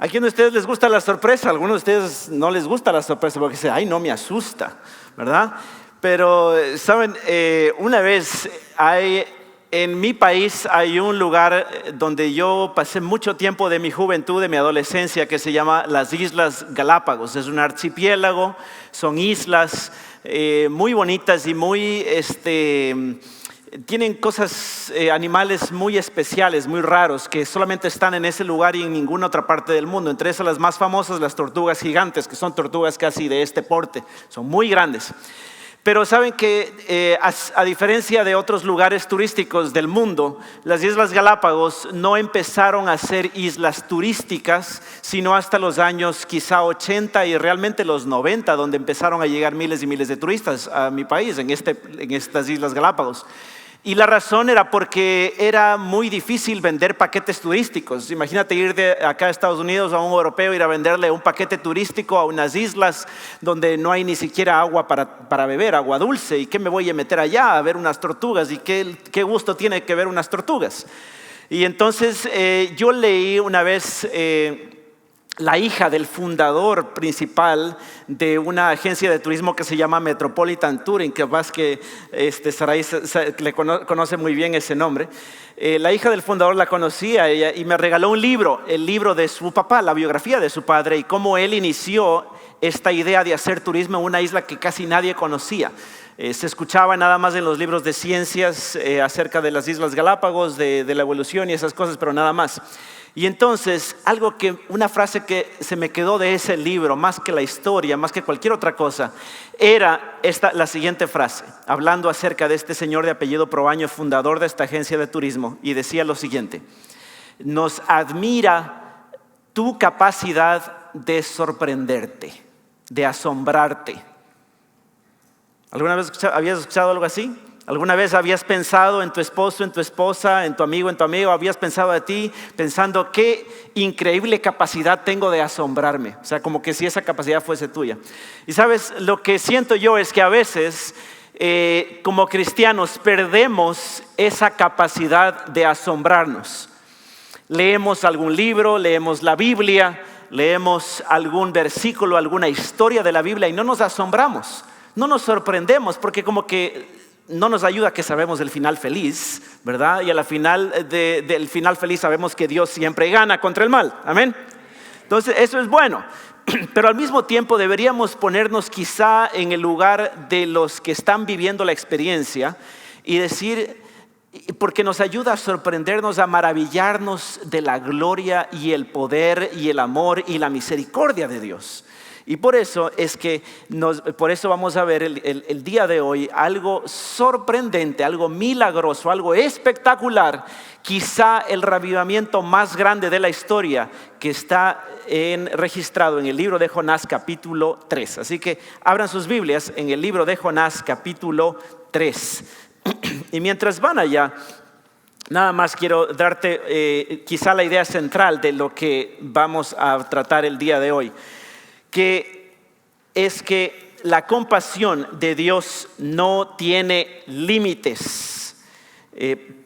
¿A quién de ustedes les gusta la sorpresa? A algunos de ustedes no les gusta la sorpresa porque dicen, ay, no me asusta, ¿verdad? Pero, ¿saben? Una vez en mi país hay un lugar donde yo pasé mucho tiempo de mi juventud, de mi adolescencia, que se llama las Islas Galápagos. Es un archipiélago, son islas muy bonitas y muy, tienen cosas, animales muy especiales, muy raros, que solamente están en ese lugar y en ninguna otra parte del mundo. Entre esas las más famosas, las tortugas gigantes, que son tortugas casi de este porte, son muy grandes. Pero saben que a diferencia de otros lugares turísticos del mundo, las Islas Galápagos no empezaron a ser islas turísticas, sino hasta los años quizá 80 y realmente los 90, donde empezaron a llegar miles y miles de turistas a mi país, en estas Islas Galápagos. Y la razón era porque era muy difícil vender paquetes turísticos. Imagínate ir de acá a Estados Unidos a un europeo, ir a venderle un paquete turístico a unas islas donde no hay ni siquiera agua para beber, agua dulce. ¿Y qué me voy a meter allá a ver unas tortugas? ¿Y qué gusto tiene que ver unas tortugas? Y entonces yo leí una vez la hija del fundador principal de una agencia de turismo que se llama Metropolitan Touring, que más que Sarai le conoce muy bien ese nombre. La hija del fundador la conocía ella, y me regaló un libro, el libro de su papá, la biografía de su padre, y cómo él inició esta idea de hacer turismo en una isla que casi nadie conocía. Se escuchaba nada más en los libros de ciencias acerca de las Islas Galápagos, de la evolución y esas cosas, pero nada más. Y entonces, una frase que se me quedó de ese libro, más que la historia, más que cualquier otra cosa, era la siguiente frase, hablando acerca de este señor de apellido Proaño, fundador de esta agencia de turismo, y decía lo siguiente: nos admira tu capacidad de sorprenderte, de asombrarte. ¿Alguna vez habías escuchado algo así? ¿Alguna vez habías pensado en tu esposo, en tu esposa, en tu amigo, habías pensado de ti, pensando qué increíble capacidad tengo de asombrarme? O sea, como que si esa capacidad fuese tuya. Y sabes, lo que siento yo es que a veces como cristianos perdemos esa capacidad de asombrarnos. Leemos algún libro, leemos la Biblia, leemos algún versículo, alguna historia de la Biblia y no nos asombramos, no nos sorprendemos, porque como que no nos ayuda que sabemos el final feliz, ¿verdad? Y a la final del final feliz sabemos que Dios siempre gana contra el mal, amén. Entonces eso es bueno, pero al mismo tiempo deberíamos ponernos quizá en el lugar de los que están viviendo la experiencia y decir, porque nos ayuda a sorprendernos, a maravillarnos de la gloria y el poder y el amor y la misericordia de Dios. Y por eso vamos a ver el día de hoy algo sorprendente, algo milagroso, algo espectacular, quizá el reavivamiento más grande de la historia que está registrado en el libro de Jonás capítulo 3. Así que abran sus Biblias en el libro de Jonás capítulo 3. Y mientras van allá, nada más quiero darte quizá la idea central de lo que vamos a tratar el día de hoy, que es que la compasión de Dios no tiene límites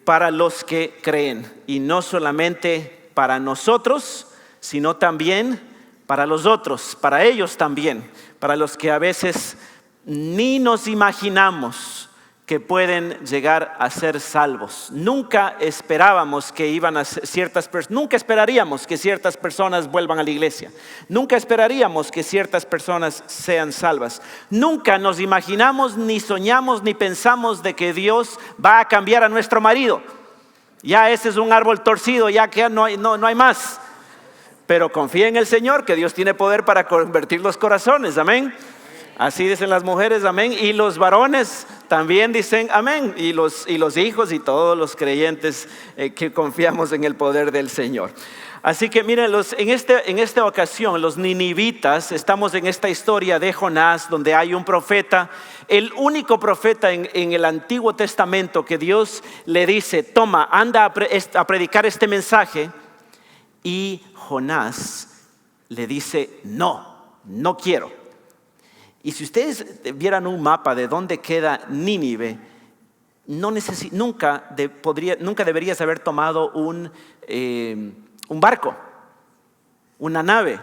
para los que creen, y no solamente para nosotros, sino también para los otros, para ellos también, para los que a veces ni nos imaginamos que pueden llegar a ser salvos. Nunca esperaríamos que ciertas personas vuelvan a la iglesia. Nunca esperaríamos que ciertas personas sean salvas. Nunca nos imaginamos, ni soñamos, ni pensamos de que Dios va a cambiar a nuestro marido. Ya ese es un árbol torcido, ya que no hay más. Pero confía en el Señor, que Dios tiene poder para convertir los corazones, amén. Así dicen las mujeres, amén, y los varones también dicen amén, y los hijos y todos los creyentes que confiamos en el poder del Señor. Así que miren, en esta ocasión los ninivitas, estamos en esta historia de Jonás, donde hay un profeta, el único profeta en el Antiguo Testamento que Dios le dice, toma, anda a predicar este mensaje, y Jonás le dice, no quiero. Y si ustedes vieran un mapa de dónde queda Nínive, nunca deberías haber tomado un barco. una nave.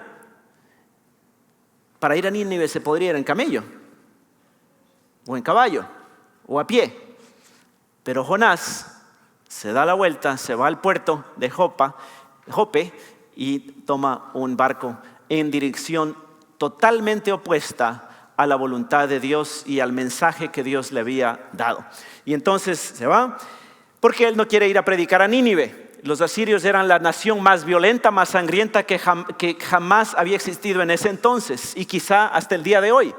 Para ir a Nínive se podría ir en camello, o en caballo, o a pie. Pero Jonás se da la vuelta, se va al puerto de Jope y toma un barco en dirección totalmente opuesta a la voluntad de Dios y al mensaje que Dios le había dado. Y entonces se va porque él no quiere ir a predicar a Nínive. Los asirios eran la nación más violenta, más sangrienta que jamás había existido en ese entonces y quizá hasta el día de hoy.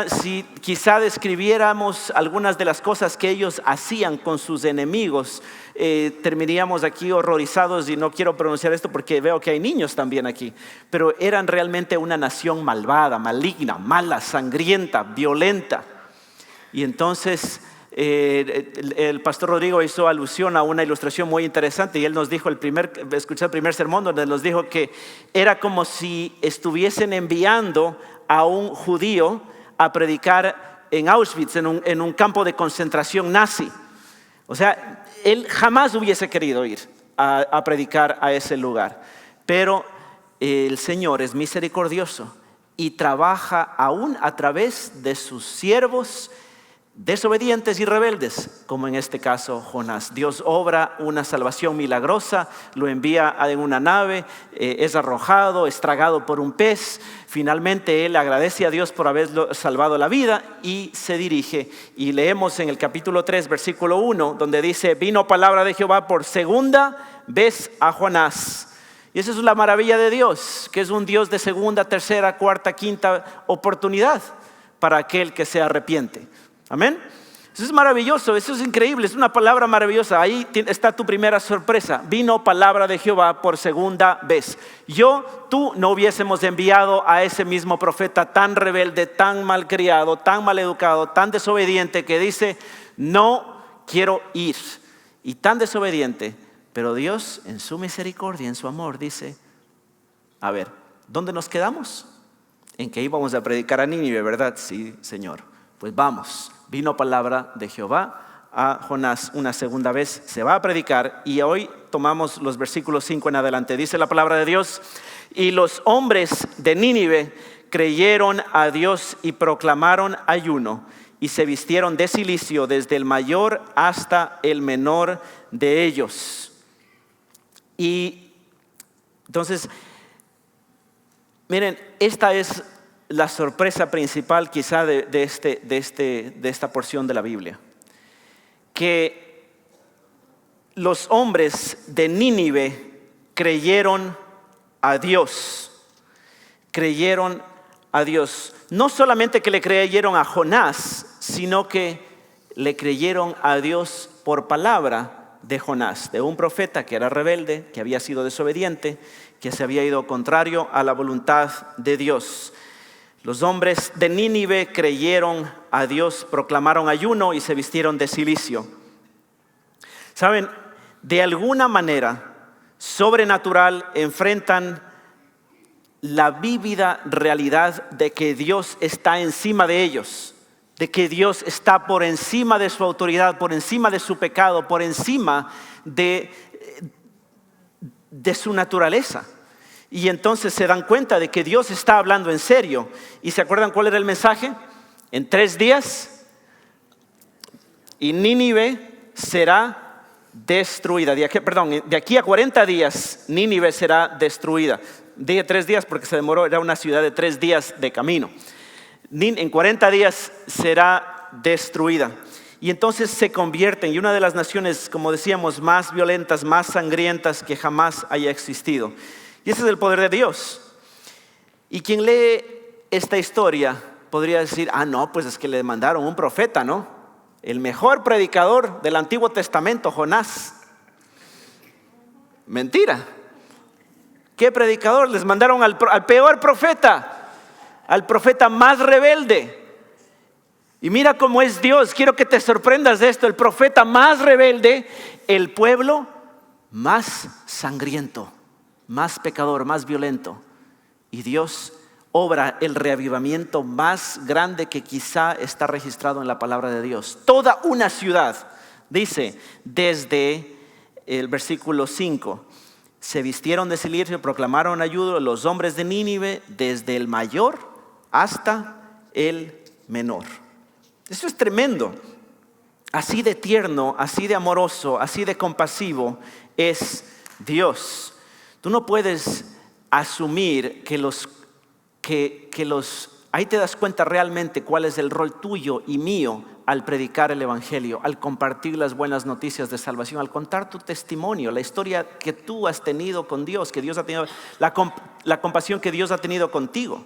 Si quizá describiéramos algunas de las cosas que ellos hacían con sus enemigos, terminaríamos aquí horrorizados, y no quiero pronunciar esto porque veo que hay niños también aquí, pero eran realmente una nación malvada, maligna, mala, sangrienta, violenta. Y entonces el pastor Rodrigo hizo alusión a una ilustración muy interesante, y él nos dijo, escuché el primer sermón donde nos dijo que era como si estuviesen enviando a un judío a predicar en Auschwitz, en un campo de concentración nazi. O sea, él jamás hubiese querido ir a predicar a ese lugar. Pero el Señor es misericordioso y trabaja aún a través de sus siervos desobedientes y rebeldes, como en este caso Jonás. Dios obra una salvación milagrosa, lo envía en una nave, es arrojado, es tragado por un pez. Finalmente él agradece a Dios por haberlo salvado la vida y se dirige. Y leemos en el capítulo 3, versículo 1, donde dice: vino palabra de Jehová por segunda vez a Jonás. Y esa es la maravilla de Dios, que es un Dios de segunda, tercera, cuarta, quinta oportunidad para aquel que se arrepiente. Amén. Eso es maravilloso, eso es increíble, es una palabra maravillosa. Ahí está tu primera sorpresa. Vino palabra de Jehová por segunda vez. Tú no hubiésemos enviado a ese mismo profeta tan rebelde, tan malcriado, tan maleducado, tan desobediente, que dice: no quiero ir. Y tan desobediente, pero Dios en su misericordia, en su amor, dice: a ver, ¿dónde nos quedamos? En que íbamos a predicar a Nínive, ¿verdad? Sí, Señor. Pues vamos. Vino palabra de Jehová a Jonás una segunda vez, se va a predicar, y hoy tomamos los versículos 5 en adelante. Dice la palabra de Dios: y los hombres de Nínive creyeron a Dios y proclamaron ayuno, y se vistieron de cilicio desde el mayor hasta el menor de ellos. Y entonces, miren, esta es la sorpresa principal quizá de esta porción de la Biblia, que los hombres de Nínive creyeron a Dios. Creyeron a Dios. No solamente que le creyeron a Jonás, sino que le creyeron a Dios por palabra de Jonás, de un profeta que era rebelde, que había sido desobediente, que se había ido contrario a la voluntad de Dios. Los hombres de Nínive creyeron a Dios, proclamaron ayuno y se vistieron de cilicio. Saben, de alguna manera sobrenatural enfrentan la vívida realidad de que Dios está encima de ellos, de que Dios está por encima de su autoridad, por encima de su pecado, por encima de su naturaleza. Y entonces se dan cuenta de que Dios está hablando en serio. ¿Y se acuerdan cuál era el mensaje? En 3 días y Nínive será destruida. De aquí a 40 días Nínive será destruida. Dije 3 días porque se demoró, era una ciudad de 3 días de camino. En 40 días será destruida. Y entonces se convierten en una de las naciones, como decíamos, más violentas, más sangrientas que jamás haya existido. Y ese es el poder de Dios. Y quien lee esta historia podría decir: no, pues es que le mandaron un profeta, ¿no? El mejor predicador del Antiguo Testamento, Jonás. Mentira. ¿Qué predicador? Les mandaron al peor profeta, al profeta más rebelde. Y mira cómo es Dios. Quiero que te sorprendas de esto. El profeta más rebelde, el pueblo más sangriento, más pecador, más violento. Y Dios obra el reavivamiento más grande que quizá está registrado en la palabra de Dios. Toda una ciudad, dice desde el versículo 5, se vistieron de silicio, proclamaron ayuno los hombres de Nínive, desde el mayor hasta el menor. Eso es tremendo. Así de tierno, así de amoroso, así de compasivo es Dios. Tú no puedes asumir ahí te das cuenta realmente cuál es el rol tuyo y mío al predicar el evangelio, al compartir las buenas noticias de salvación, al contar tu testimonio, la historia que tú has tenido con Dios, que Dios ha tenido, la compasión que Dios ha tenido contigo.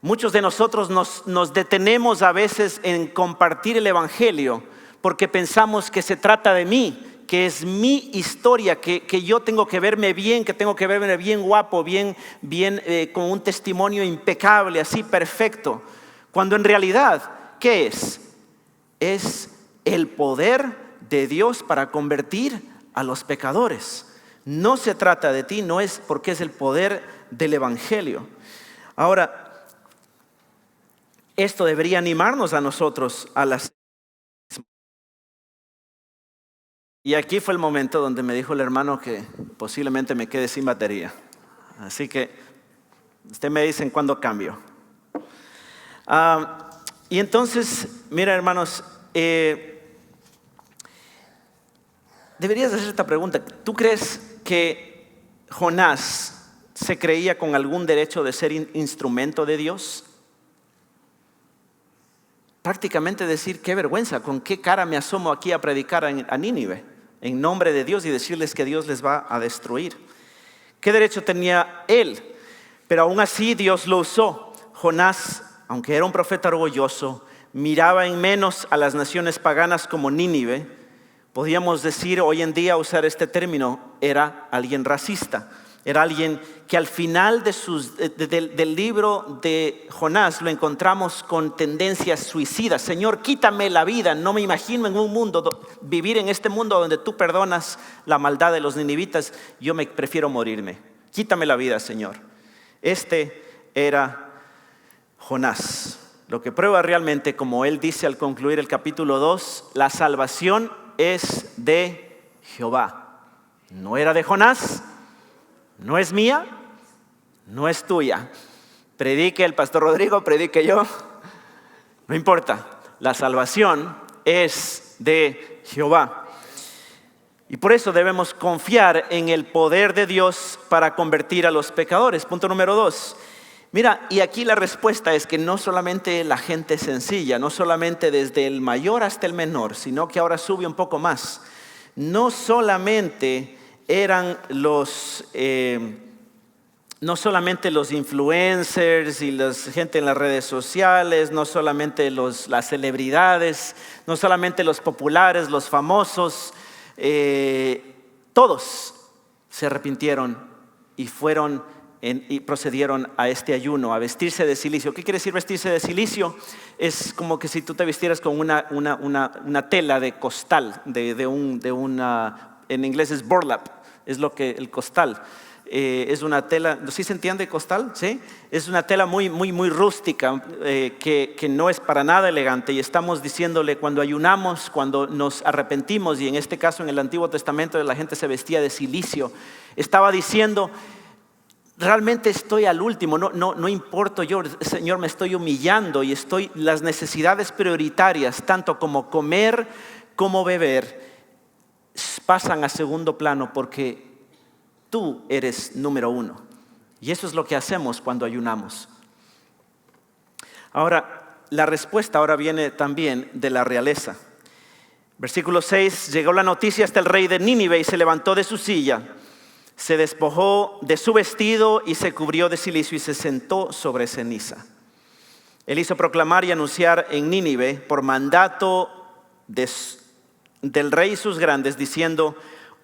Muchos de nosotros nos detenemos a veces en compartir el evangelio porque pensamos que se trata de mí, que es mi historia, que yo tengo que verme bien, que tengo que verme bien guapo, bien con un testimonio impecable, así perfecto. Cuando en realidad, ¿qué es? Es el poder de Dios para convertir a los pecadores. No se trata de ti, no es porque es el poder del evangelio. Ahora, esto debería animarnos a nosotros a las... Y aquí fue el momento donde me dijo el hermano que posiblemente me quede sin batería. Así que usted me dice cuándo cambio. Y entonces, mira hermanos, deberías hacer esta pregunta. ¿Tú crees que Jonás se creía con algún derecho de ser instrumento de Dios? Prácticamente decir, qué vergüenza, con qué cara me asomo aquí a predicar a Nínive en nombre de Dios y decirles que Dios les va a destruir. ¿Qué derecho tenía él? Pero aún así Dios lo usó. Jonás, aunque era un profeta orgulloso, miraba en menos a las naciones paganas como Nínive. Podríamos decir hoy en día, usar este término, era alguien racista. Era alguien que al final del libro de Jonás lo encontramos con tendencias suicidas. Señor, quítame la vida. No me imagino en un mundo, vivir en este mundo donde tú perdonas la maldad de los ninivitas. Yo me prefiero morirme. Quítame la vida, Señor. Este era Jonás. Lo que prueba realmente, como él dice al concluir el capítulo 2, la salvación es de Jehová. No era de Jonás. No es mía, no es tuya. Predique el pastor Rodrigo, predique yo. No importa, la salvación es de Jehová. Y por eso debemos confiar en el poder de Dios para convertir a los pecadores. Punto número 2. Mira, y aquí la respuesta es que no solamente la gente sencilla, no solamente desde el mayor hasta el menor, sino que ahora sube un poco más. No solamente eran no solamente los influencers y la gente en las redes sociales, no solamente las celebridades, no solamente los populares, los famosos, todos se arrepintieron y y procedieron a este ayuno, a vestirse de silicio. ¿Qué quiere decir vestirse de silicio? Es como que si tú te vistieras con una tela de costal, en inglés es burlap, es lo que el costal. Es una tela, ¿sí se entiende costal? ¿Sí? Es una tela muy rústica, que no es para nada elegante. Y estamos diciéndole, cuando ayunamos, cuando nos arrepentimos, y en este caso en el Antiguo Testamento la gente se vestía de silicio, estaba diciendo, realmente estoy al último, no importo yo, Señor, me estoy humillando y las necesidades prioritarias, tanto como comer como beber, pasan a segundo plano porque tú eres número 1. Y eso es lo que hacemos cuando ayunamos. Ahora, la respuesta ahora viene también de la realeza. Versículo 6, llegó la noticia hasta el rey de Nínive y se levantó de su silla, se despojó de su vestido y se cubrió de cilicio y se sentó sobre ceniza. Él hizo proclamar y anunciar en Nínive por mandato del rey y sus grandes, diciendo,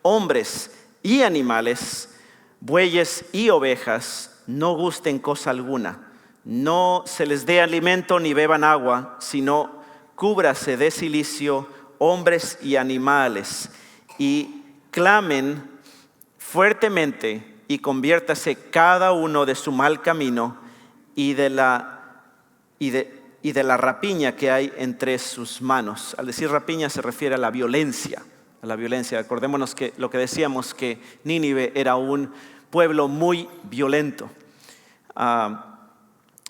hombres y animales, bueyes y ovejas, no gusten cosa alguna, no se les dé alimento ni beban agua, sino cúbrase de cilicio hombres y animales, y clamen fuertemente y conviértase cada uno de su mal camino y de la rapiña que hay entre sus manos. Al decir rapiña se refiere a la violencia a la violencia. Acordémonos que lo que decíamos, que Nínive era un pueblo muy violento.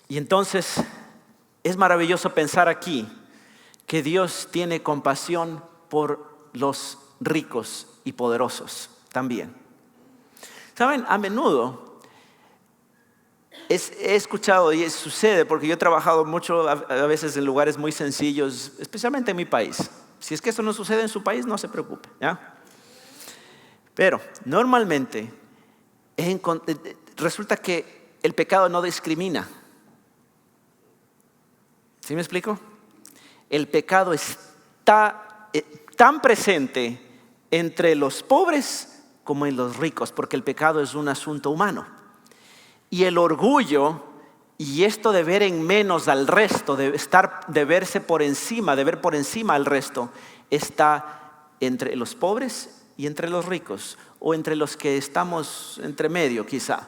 Y entonces es maravilloso pensar aquí que Dios tiene compasión por los ricos y poderosos también. Saben, a menudo he escuchado, y sucede porque yo he trabajado mucho a veces en lugares muy sencillos, especialmente en mi país. Si es que eso no sucede en su país, no se preocupe, ¿ya? Pero normalmente resulta que el pecado no discrimina. ¿Sí me explico? El pecado está tan presente entre los pobres como en los ricos, porque el pecado es un asunto humano. Y el orgullo y esto de ver en menos al resto, de verse por encima, de ver por encima al resto, está entre los pobres y entre los ricos, o entre los que estamos entre medio quizá.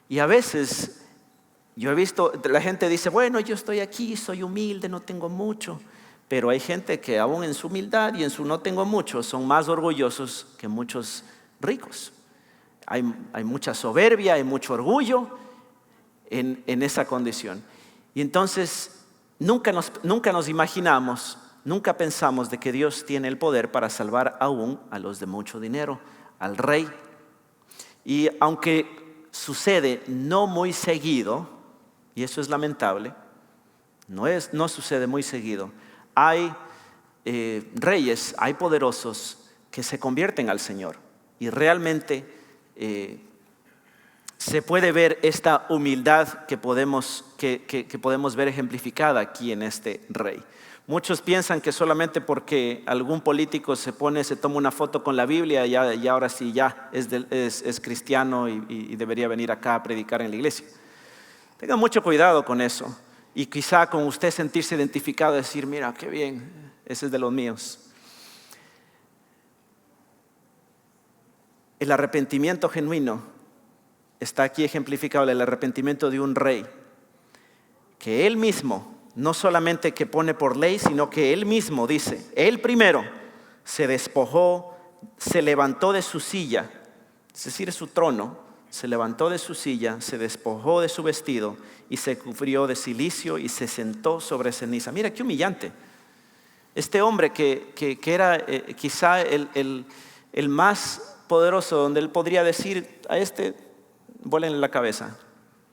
Y a veces yo he visto, la gente dice, bueno, yo estoy aquí, soy humilde, no tengo mucho. Pero hay gente que aún en su humildad y en su no tengo mucho, son más orgullosos que muchos ricos. Hay mucha soberbia, hay mucho orgullo en esa condición. Y entonces nunca nos imaginamos, nunca pensamos de que Dios tiene el poder para salvar aún a los de mucho dinero, al rey. Y aunque sucede no muy seguido, y eso es lamentable, no sucede muy seguido, hay reyes, hay poderosos que se convierten al Señor y realmente se puede ver esta humildad que podemos ver ejemplificada aquí en este rey. Muchos piensan que solamente porque algún político se toma una foto con la Biblia y ahora sí ya es cristiano y debería venir acá a predicar en la iglesia. Tengan mucho cuidado con eso. Y quizá con usted sentirse identificado y decir, mira, qué bien, ese es de los míos. El arrepentimiento genuino está aquí ejemplificado, el arrepentimiento de un rey, que él mismo, no solamente que pone por ley, sino que él mismo dice, él primero se despojó, se levantó de su silla, es decir, de su trono, se levantó de su silla, se despojó de su vestido y se cubrió de cilicio y se sentó sobre ceniza. Mira qué humillante. Este hombre que era quizá el más poderoso, donde él podría decir a vuélenle la cabeza.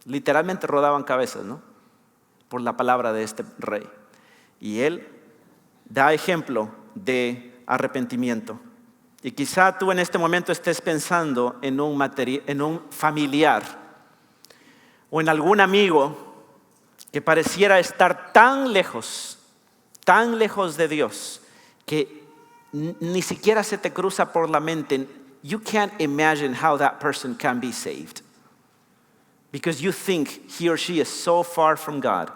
Literalmente rodaban cabezas, ¿no? Por la palabra de este rey. Y él da ejemplo de arrepentimiento. Y quizá tú en este momento estés pensando en un familiar o en algún amigo que pareciera estar tan lejos de Dios, que ni siquiera se te cruza por la mente. You can't imagine how that person can be saved because you think he or she is so far from God.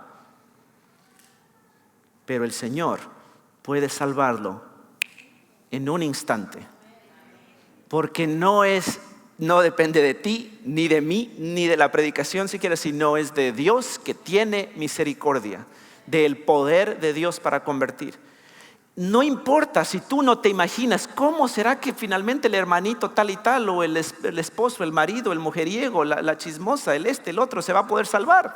Pero el Señor puede salvarlo en un instante. Porque no depende de ti, ni de mí, ni de la predicación siquiera, sino es de Dios que tiene misericordia, del poder de Dios para convertir. No importa si tú no te imaginas cómo será que finalmente el hermanito tal y tal, o el esposo, el marido, el mujeriego, la chismosa, el otro se va a poder salvar.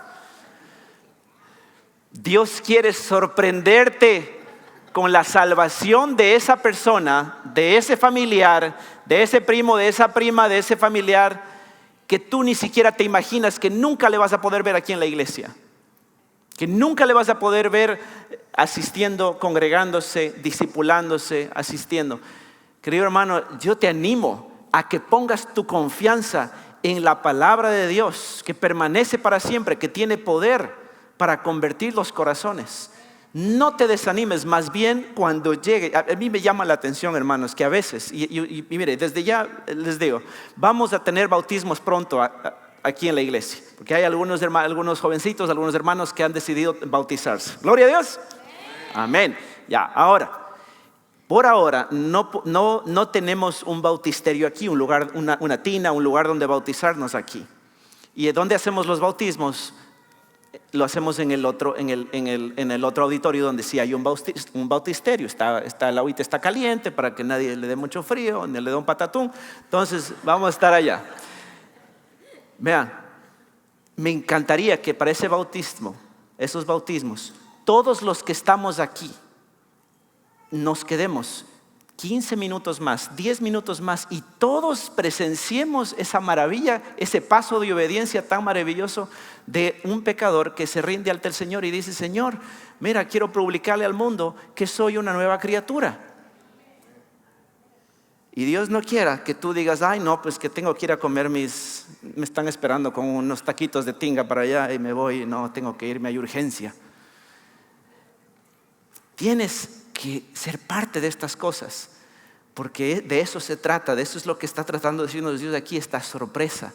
Dios quiere sorprenderte con la salvación de esa persona, de ese familiar, de ese primo, de esa prima, de ese familiar que tú ni siquiera te imaginas, que nunca le vas a poder ver aquí en la iglesia, que nunca le vas a poder ver asistiendo, congregándose, discipulándose, asistiendo. Querido hermano, yo te animo a que pongas tu confianza en la palabra de Dios, que permanece para siempre, que tiene poder para convertir los corazones. No te desanimes, más bien cuando llegue. A mí me llama la atención, hermanos, que a veces, y mire, desde ya les digo, vamos a tener bautismos pronto aquí en la iglesia, porque hay algunos jovencitos, algunos hermanos que han decidido bautizarse. Gloria a Dios. Amén. Ya, por ahora no tenemos un bautisterio aquí, un lugar, una tina, un lugar donde bautizarnos aquí. ¿Y dónde hacemos los bautismos? lo hacemos en el otro auditorio donde sí hay un bautisterio. El agüita está caliente para que nadie le dé mucho frío, ni le dé un patatún. Entonces vamos a estar allá. Vean, me encantaría que para ese bautismo, esos bautismos, todos los que estamos aquí nos quedemos 15 minutos más, 10 minutos más y todos presenciemos esa maravilla, ese paso de obediencia tan maravilloso de un pecador que se rinde ante el Señor y dice: Señor, mira, quiero publicarle al mundo que soy una nueva criatura. Y Dios no quiera que tú digas: ay, no, pues que tengo que ir a comer me están esperando con unos taquitos de tinga para allá y me voy, no, tengo que irme, hay urgencia. Tienes que ser parte de estas cosas, porque de eso se trata, de eso es lo que está tratando de decirnos Dios aquí, esta sorpresa.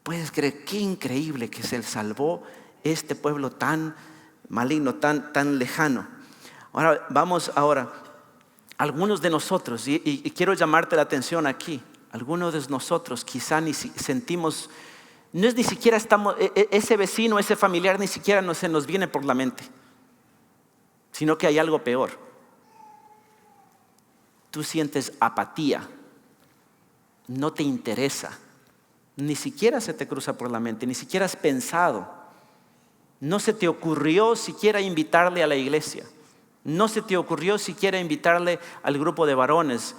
Puedes creer qué increíble que se salvó este pueblo tan maligno, tan lejano. Ahora vamos algunos de nosotros, y quiero llamarte la atención aquí, algunos de nosotros quizá ni sentimos, no es ni siquiera estamos, ese vecino, ese familiar ni siquiera se nos viene por la mente, sino que hay algo peor. Tú sientes apatía, no te interesa, ni siquiera se te cruza por la mente, ni siquiera has pensado, no se te ocurrió siquiera invitarle a la iglesia, no se te ocurrió siquiera invitarle al grupo de varones,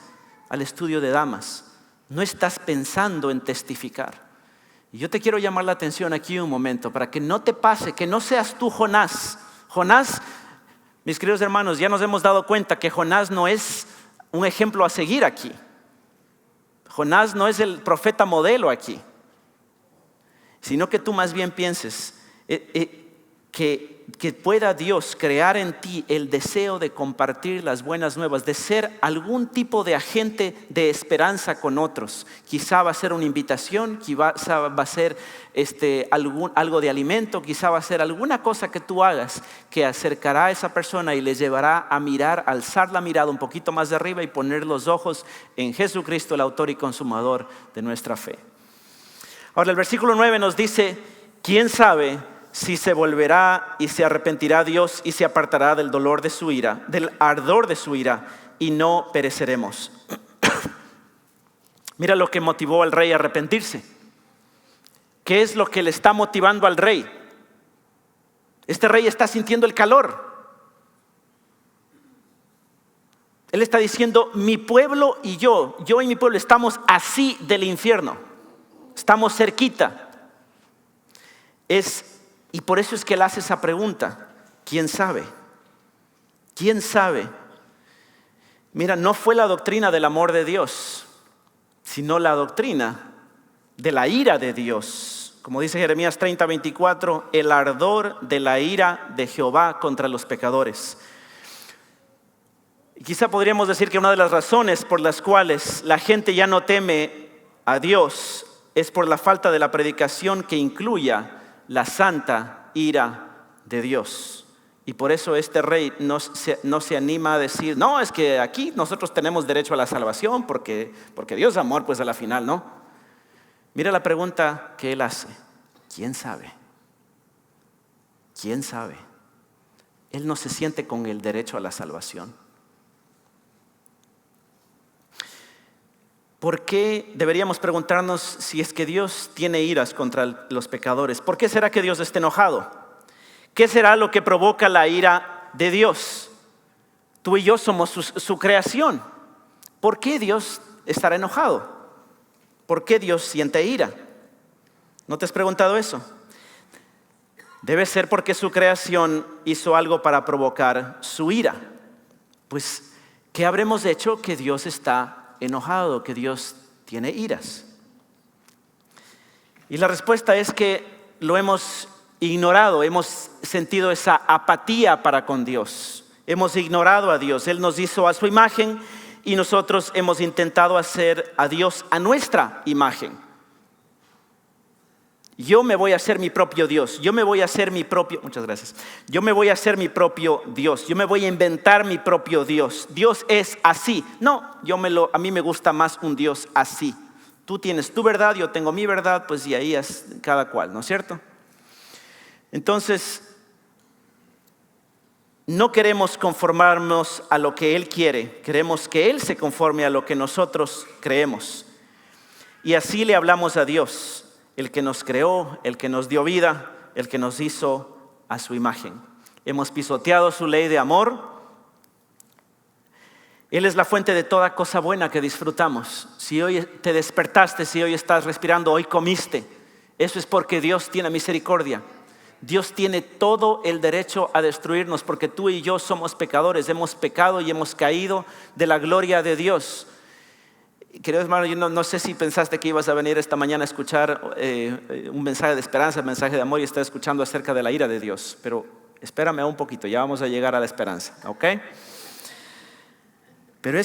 al estudio de damas, no estás pensando en testificar. Y yo te quiero llamar la atención aquí un momento para que no te pase, que no seas tú Jonás. Jonás, mis queridos hermanos, ya nos hemos dado cuenta que Jonás no es un ejemplo a seguir aquí. Jonás no es el profeta modelo aquí, sino que tú más bien pienses que pueda Dios crear en ti el deseo de compartir las buenas nuevas, de ser algún tipo de agente de esperanza con otros. Quizá va a ser una invitación, quizá va a ser algo de alimento, quizá va a ser alguna cosa que tú hagas que acercará a esa persona y les llevará a mirar, alzar la mirada un poquito más de arriba y poner los ojos en Jesucristo, el autor y consumador de nuestra fe. Ahora el versículo 9 nos dice: ¿quién sabe si se volverá y se arrepentirá Dios y se apartará del dolor de su ira, del ardor de su ira, y no pereceremos? Mira lo que motivó al rey a arrepentirse. ¿Qué es lo que le está motivando al rey? Este rey está sintiendo el calor. Él está diciendo: mi pueblo y yo y mi pueblo estamos así del infierno. Estamos cerquita. Y por eso es que él hace esa pregunta: ¿quién sabe? ¿Quién sabe? Mira, no fue la doctrina del amor de Dios, sino la doctrina de la ira de Dios. Como dice Jeremías 30:24, el ardor de la ira de Jehová contra los pecadores. Y quizá podríamos decir que una de las razones por las cuales la gente ya no teme a Dios es por la falta de la predicación que incluya la santa ira de Dios. Y por eso este rey no se anima a decir: no, es que aquí nosotros tenemos derecho a la salvación porque Dios es amor, pues a la final, ¿no? Mira la pregunta que él hace: ¿quién sabe? ¿Quién sabe? Él no se siente con el derecho a la salvación. ¿Por qué deberíamos preguntarnos si es que Dios tiene iras contra los pecadores? ¿Por qué será que Dios está enojado? ¿Qué será lo que provoca la ira de Dios? Tú y yo somos su creación. ¿Por qué Dios estará enojado? ¿Por qué Dios siente ira? ¿No te has preguntado eso? Debe ser porque su creación hizo algo para provocar su ira. Pues, ¿qué habremos hecho que Dios está enojado, que Dios tiene iras? Y la respuesta es que lo hemos ignorado, hemos sentido esa apatía para con Dios. Hemos ignorado a Dios. Él nos hizo a su imagen y nosotros hemos intentado hacer a Dios a nuestra imagen. Yo me voy a hacer mi propio Dios. Muchas gracias. Yo me voy a hacer mi propio Dios. Yo me voy a inventar mi propio Dios. Dios es así. No, a mí me gusta más un Dios así. Tú tienes tu verdad, yo tengo mi verdad, pues y ahí es cada cual, ¿no es cierto? Entonces, no queremos conformarnos a lo que Él quiere, queremos que Él se conforme a lo que nosotros creemos. Y así le hablamos a Dios, el que nos creó, el que nos dio vida, el que nos hizo a su imagen. Hemos pisoteado su ley de amor. Él es la fuente de toda cosa buena que disfrutamos. Si hoy te despertaste, si hoy estás respirando, hoy comiste, eso es porque Dios tiene misericordia. Dios tiene todo el derecho a destruirnos porque tú y yo somos pecadores, hemos pecado y hemos caído de la gloria de Dios. Querido hermano, yo no sé si pensaste que ibas a venir esta mañana a escuchar un mensaje de esperanza, un mensaje de amor y estás escuchando acerca de la ira de Dios, pero espérame un poquito, ya vamos a llegar a la esperanza, ¿ok? Pero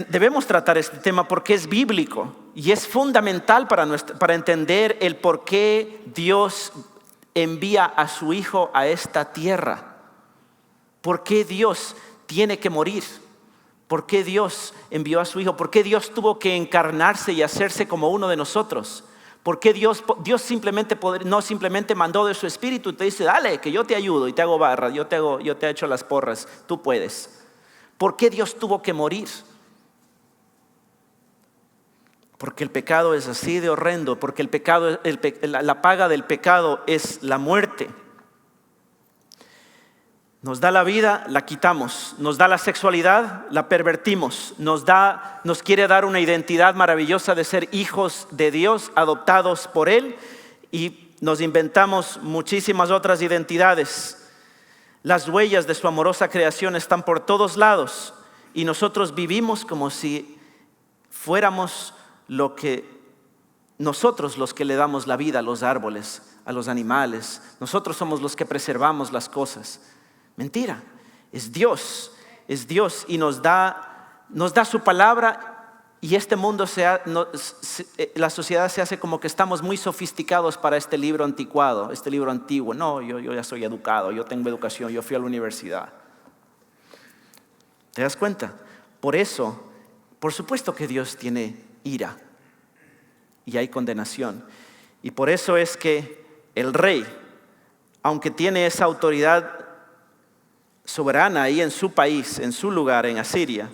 debemos tratar este tema porque es bíblico y es fundamental para entender el por qué Dios envía a su Hijo a esta tierra. ¿Por qué Dios tiene que morir? ¿Por qué Dios envió a su Hijo? ¿Por qué Dios tuvo que encarnarse y hacerse como uno de nosotros? ¿Por qué Dios no simplemente mandó de su Espíritu y te dice, dale, que yo te ayudo y te hago barra, yo te echo las porras, tú puedes? ¿Por qué Dios tuvo que morir? Porque el pecado es así de horrendo, porque el pecado, la paga del pecado es la muerte. Nos da la vida, la quitamos. Nos da la sexualidad, la pervertimos. Nos quiere dar una identidad maravillosa de ser hijos de Dios, adoptados por Él, y nos inventamos muchísimas otras identidades. Las huellas de su amorosa creación están por todos lados y nosotros vivimos como si fuéramos nosotros los que le damos la vida a los árboles, a los animales. Nosotros somos los que preservamos las cosas. Mentira, es Dios y nos da su palabra y este mundo la sociedad se hace como que estamos muy sofisticados para este libro anticuado, este libro antiguo. No, yo ya soy educado, yo tengo educación, yo fui a la universidad. ¿Te das cuenta? Por eso, por supuesto que Dios tiene ira y hay condenación. Y por eso es que el rey, aunque tiene esa autoridad soberana ahí en su país, en su lugar, en Asiria,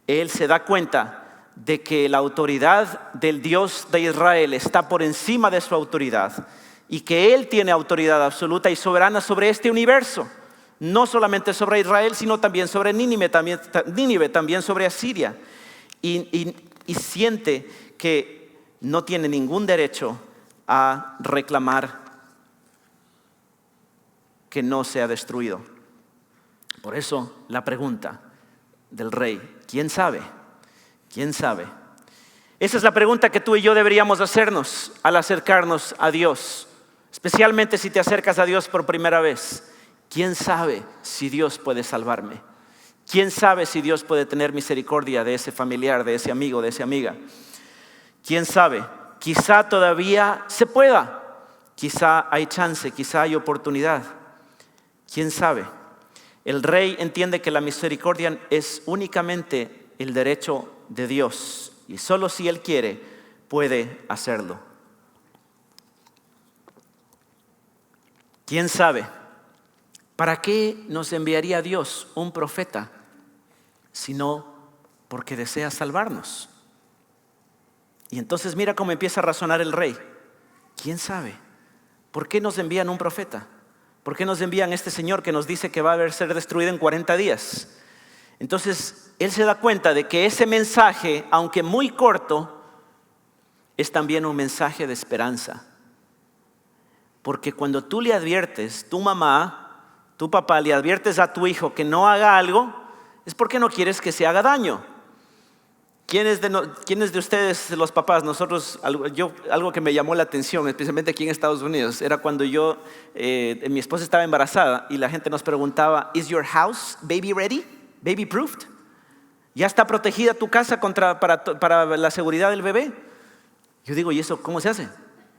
él se da cuenta de que la autoridad del Dios de Israel está por encima de su autoridad y que Él tiene autoridad absoluta y soberana sobre este universo, no solamente sobre Israel, sino también sobre Nínive, también sobre Asiria, y siente que no tiene ningún derecho a reclamar que no sea destruido. Por eso la pregunta del rey, ¿quién sabe? ¿Quién sabe? Esa es la pregunta que tú y yo deberíamos hacernos al acercarnos a Dios, especialmente si te acercas a Dios por primera vez. ¿Quién sabe si Dios puede salvarme? ¿Quién sabe si Dios puede tener misericordia de ese familiar, de ese amigo, de esa amiga? ¿Quién sabe? Quizá todavía se pueda, quizá hay chance, quizá hay oportunidad. ¿Quién sabe? El rey entiende que la misericordia es únicamente el derecho de Dios y solo si Él quiere puede hacerlo. ¿Quién sabe? ¿Para qué nos enviaría Dios un profeta sino porque desea salvarnos? Y entonces mira cómo empieza a razonar el rey. ¿Quién sabe? ¿Por qué nos envían un profeta? ¿Por qué nos envían este señor que nos dice que va a ser destruido en 40 días? Entonces, él se da cuenta de que ese mensaje, aunque muy corto, es también un mensaje de esperanza. Porque cuando tú le adviertes, tu mamá, tu papá, le adviertes a tu hijo que no haga algo, es porque no quieres que se haga daño. ¿Quiénes de ustedes, los papás, algo que me llamó la atención, especialmente aquí en Estados Unidos, era cuando mi esposa estaba embarazada y la gente nos preguntaba, ¿Is your house baby ready? ¿Baby proofed? ¿Ya está protegida tu casa para la seguridad del bebé? Yo digo, ¿y eso cómo se hace?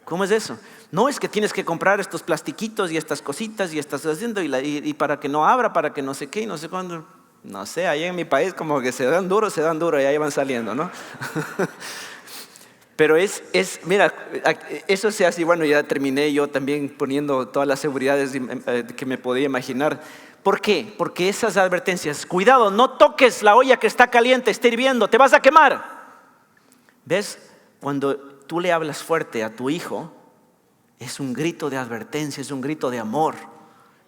¿Cómo es eso? No, es que tienes que comprar estos plastiquitos y estas cositas y estás haciendo y para que no abra, para que no sé qué y no sé cuándo. No sé, ahí en mi país como que se dan duro y ahí van saliendo, ¿no? Pero mira, eso se hace, bueno, ya terminé yo también poniendo todas las seguridades que me podía imaginar. ¿Por qué? Porque esas advertencias, cuidado, no toques la olla que está caliente, está hirviendo, te vas a quemar. ¿Ves? Cuando tú le hablas fuerte a tu hijo, es un grito de advertencia, es un grito de amor,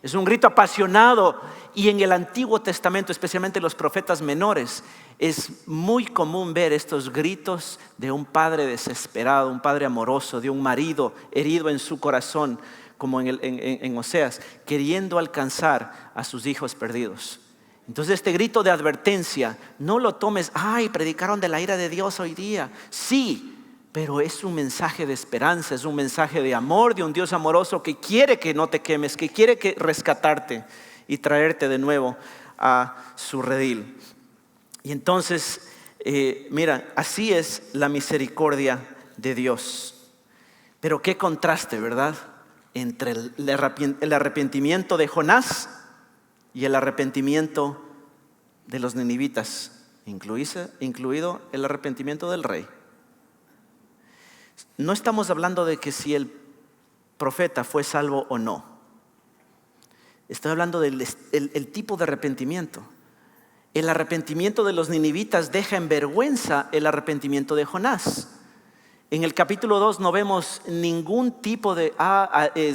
es un grito apasionado. Y en el Antiguo Testamento, especialmente los profetas menores, es muy común ver estos gritos de un padre desesperado, un padre amoroso, de un marido herido en su corazón, como en Oseas, queriendo alcanzar a sus hijos perdidos. Entonces este grito de advertencia, no lo tomes, predicaron de la ira de Dios hoy día. Sí, pero es un mensaje de esperanza, es un mensaje de amor, de un Dios amoroso que quiere que no te quemes, que quiere rescatarte y traerte de nuevo a su redil. Y entonces, mira, así es la misericordia de Dios. Pero qué contraste, ¿verdad? Entre el arrepentimiento de Jonás y el arrepentimiento de los ninivitas, incluido el arrepentimiento del rey. No estamos hablando de que si el profeta fue salvo o no. Estoy hablando del tipo de arrepentimiento. El arrepentimiento de los ninivitas deja en vergüenza el arrepentimiento de Jonás. En el capítulo 2 no vemos ningún tipo de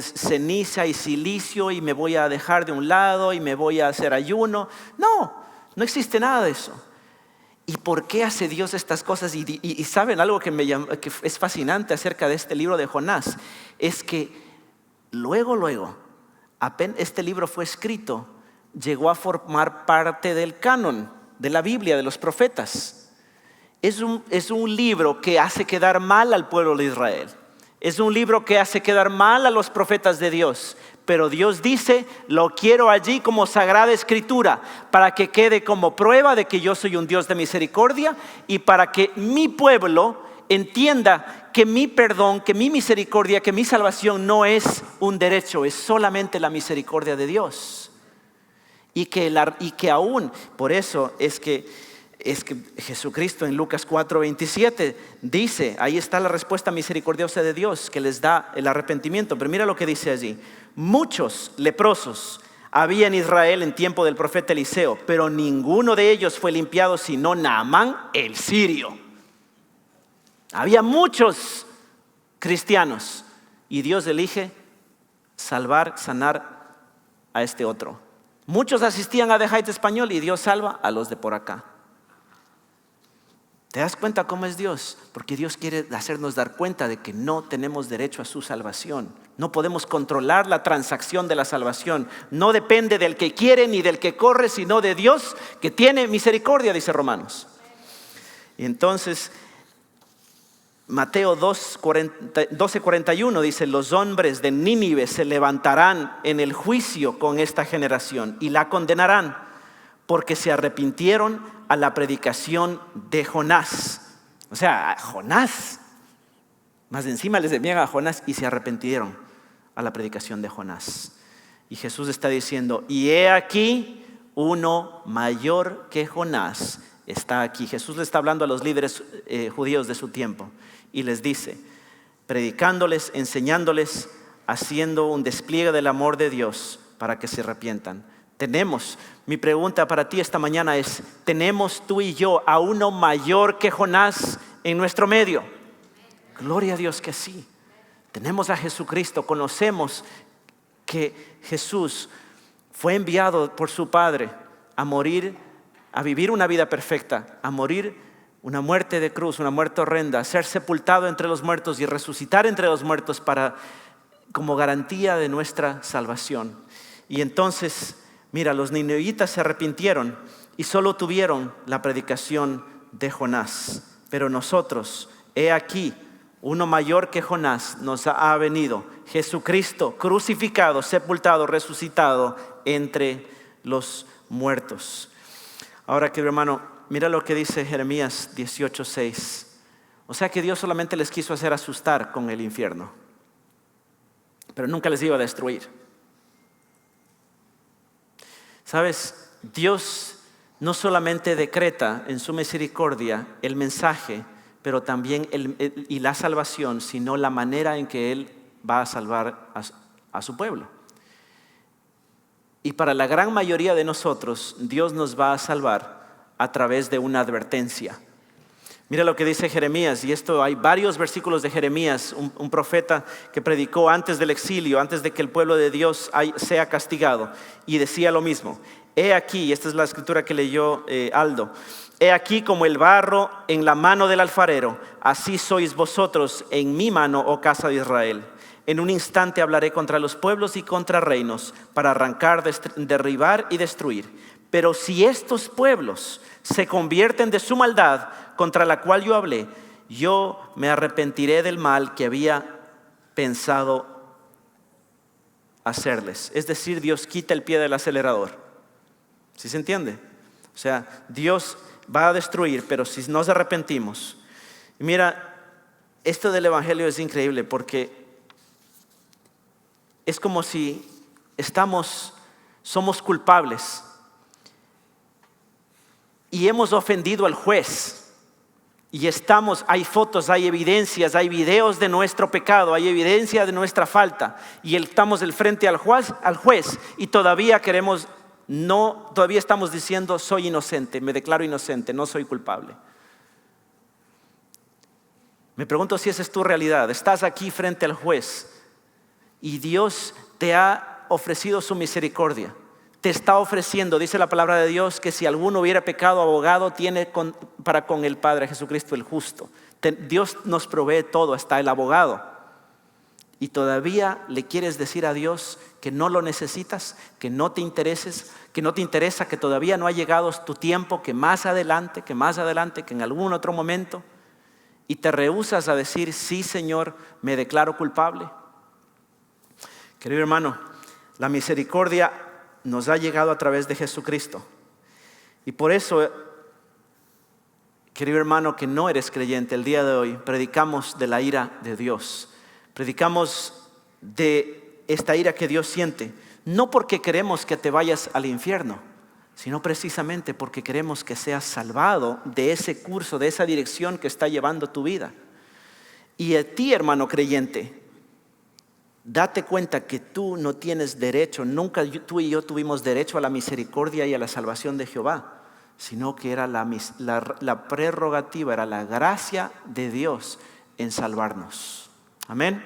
ceniza y silicio y me voy a dejar de un lado y me voy a hacer ayuno. No existe nada de eso. ¿Y por qué hace Dios estas cosas? Y saben algo que que es fascinante acerca de este libro de Jonás, es que luego, apenas este libro fue escrito, llegó a formar parte del canon de la Biblia, de los profetas. Es un libro que hace quedar mal al pueblo de Israel. Es un libro que hace quedar mal a los profetas de Dios. Pero Dios dice, lo quiero allí como sagrada escritura, para que quede como prueba de que yo soy un Dios de misericordia y para que mi pueblo entienda que mi perdón, que mi misericordia, que mi salvación no es un derecho, es solamente la misericordia de Dios. Y que aún, por eso es que Jesucristo en Lucas 4:27 dice, ahí está la respuesta misericordiosa de Dios que les da el arrepentimiento. Pero mira lo que dice allí: muchos leprosos había en Israel en tiempo del profeta Eliseo, pero ninguno de ellos fue limpiado sino Naamán el sirio. Había muchos cristianos y Dios elige sanar a este otro. Muchos asistían a The Heights español y Dios salva a los de por acá. ¿Te das cuenta cómo es Dios? Porque Dios quiere hacernos dar cuenta de que no tenemos derecho a su salvación. No podemos controlar la transacción de la salvación. No depende del que quiere ni del que corre, sino de Dios que tiene misericordia, dice Romanos. Y entonces, Mateo 12:41 dice, los hombres de Nínive se levantarán en el juicio con esta generación y la condenarán, porque se arrepintieron a la predicación de Jonás. O sea, Jonás. Más encima les envían a Jonás y se arrepintieron a la predicación de Jonás. Y Jesús está diciendo, y he aquí uno mayor que Jonás está aquí. Jesús le está hablando a los líderes judíos de su tiempo y les dice, predicándoles, enseñándoles, haciendo un despliegue del amor de Dios para que se arrepientan. Mi pregunta para ti esta mañana es, ¿tenemos tú y yo a uno mayor que Jonás en nuestro medio? Gloria a Dios que sí. Tenemos a Jesucristo, conocemos que Jesús fue enviado por su Padre a morir, a vivir una vida perfecta, a morir una muerte de cruz, una muerte horrenda, a ser sepultado entre los muertos y resucitar entre los muertos como garantía de nuestra salvación. Y entonces, mira, los ninivitas se arrepintieron y solo tuvieron la predicación de Jonás. Pero nosotros, he aquí, uno mayor que Jonás nos ha venido, Jesucristo, crucificado, sepultado, resucitado entre los muertos. Ahora, querido hermano, mira lo que dice Jeremías 18:6. O sea que Dios solamente les quiso hacer asustar con el infierno, pero nunca les iba a destruir. ¿Sabes? Dios no solamente decreta en su misericordia el mensaje, pero también y la salvación, sino la manera en que Él va a salvar a su pueblo. Y para la gran mayoría de nosotros, Dios nos va a salvar a través de una advertencia. Mira lo que dice Jeremías, y esto hay varios versículos de Jeremías, un profeta que predicó antes del exilio, antes de que el pueblo de Dios sea castigado, y decía lo mismo. He aquí, y esta es la escritura que leyó Aldo, he aquí como el barro en la mano del alfarero, así sois vosotros en mi mano, oh casa de Israel. En un instante hablaré contra los pueblos y contra reinos, para arrancar, derribar y destruir. Pero si estos pueblos se convierten de su maldad contra la cual yo hablé, yo me arrepentiré del mal que había pensado hacerles. Es decir, Dios quita el pie del acelerador. ¿Sí se entiende? O sea, Dios va a destruir, pero si nos arrepentimos. Y mira, esto del evangelio es increíble porque es como si somos culpables y hemos ofendido al juez. Y hay fotos, hay evidencias, hay videos de nuestro pecado, hay evidencia de nuestra falta. Y estamos del frente al juez y todavía estamos diciendo soy inocente, me declaro inocente, no soy culpable. Me pregunto si esa es tu realidad. Estás aquí frente al juez y Dios te ha ofrecido su misericordia. Te está ofreciendo, dice la palabra de Dios, que si alguno hubiera pecado, abogado tiene para con el Padre, Jesucristo el justo. Dios nos provee todo, hasta el abogado. Y todavía le quieres decir a Dios que no lo necesitas, que no te interesa, que todavía no ha llegado tu tiempo, que más adelante, que en algún otro momento. Y te rehusas a decir, sí Señor, me declaro culpable. Querido hermano, la misericordia nos ha llegado a través de Jesucristo. Y por eso, querido hermano que no eres creyente, el día de hoy predicamos de la ira de Dios. Predicamos de esta ira que Dios siente. No porque queremos que te vayas al infierno, sino precisamente porque queremos que seas salvado de ese curso, de esa dirección que está llevando tu vida. Y a ti, hermano creyente, date cuenta que tú no tienes derecho, nunca tú y yo tuvimos derecho a la misericordia y a la salvación de Jehová, sino que era la prerrogativa, era la gracia de Dios en salvarnos. Amén.